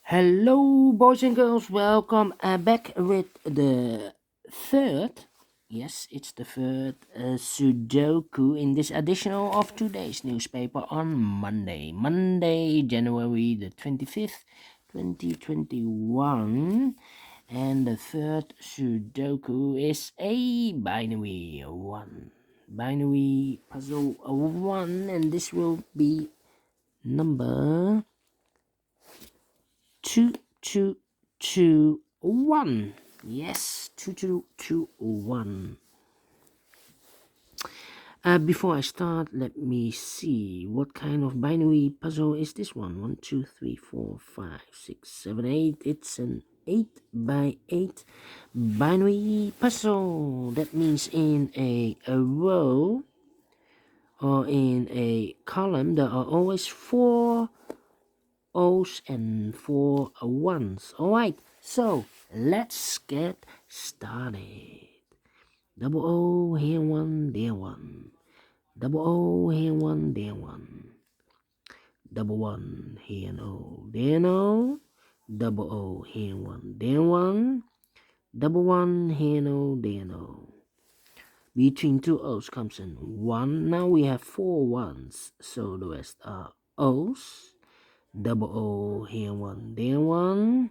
Hello, boys and girls. Welcome back with the third. Yes, it's the third Sudoku in this edition of today's newspaper on Monday, January the 25th, 2021. And the third Sudoku is a binary puzzle 1, and this will be number 2221. Yes, 2221. Before I start, let me see what kind of binary puzzle is this one. 1, 2, 3, 4, 5, 6, 7, 8. It's an 8 by 8 binary puzzle. That means in a row or in a column there are always 4 O's and 4 ones. Alright, so let's get started. Double O, here one, there one. Double O, here one, there one. Double one, here no, there no. Double O, here one, there one. Double one, here no, there no. Between two O's comes in 1. Now we have 4 ones, so the rest are O's. Double O, here one, there one.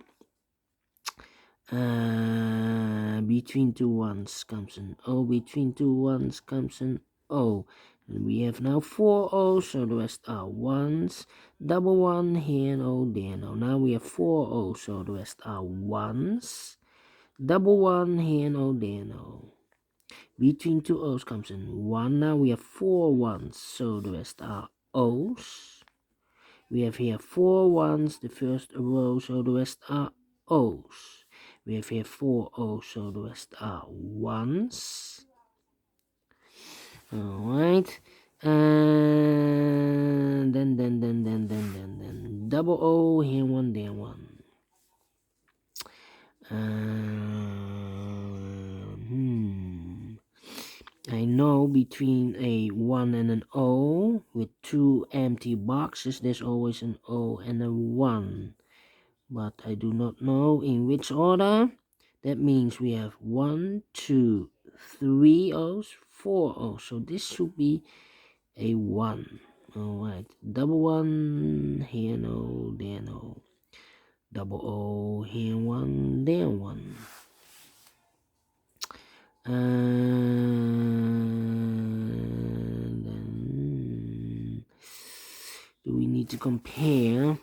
Between two ones comes an O. Between two ones comes an O. And we have now 4 O's, so the rest are ones. Double one, here no, there no. Now we have 4 O's, so the rest are ones. Double one, here no, there no. Between two O's comes in 1. Now we have 4 ones, so the rest are O's. We have here 4 ones, the first row, so the rest are O's. We have here 4 O's, so the rest are ones. Alright. And then double O, here one, there one. I know between a 1 and an O with 2 empty boxes there's always an O and a 1, but I do not know in which order. That means we have 1, 2, 3 O's, 4 O's, so this should be a 1. Alright, double one, here no, there no. Double O, here one, there one. And then do we need to compare?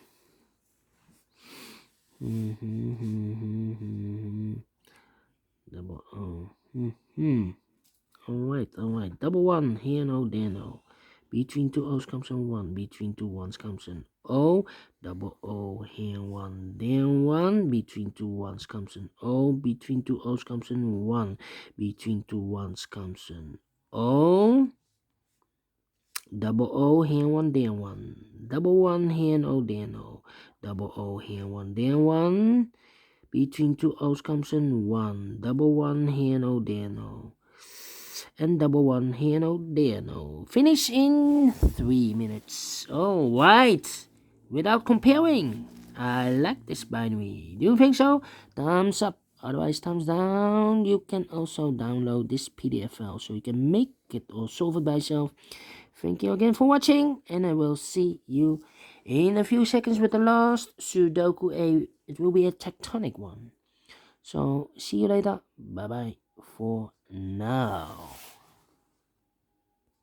Double O. Alright. Double one, here no, there no. Between two O's comes an 1. Between two ones comes an O. Double O, here one, there one. Between two ones comes an O. Between two O's comes an 1. Between two ones comes an O. Double O, here one, there one. Double one, here no, there no. Double O, here one, there one. Between two O's comes an 1. Double one, here no, there no. And double one, here no, there no. Finish in 3 minutes. Alright. Without comparing. I like this binary. Do you think so? Thumbs up. Otherwise, thumbs down. You can also download this PDF file so you can make it or solve it by yourself. Thank you again for watching, and I will see you in a few seconds with the last Sudoku. It will be a tectonic one. So, see you later. Bye-bye for now.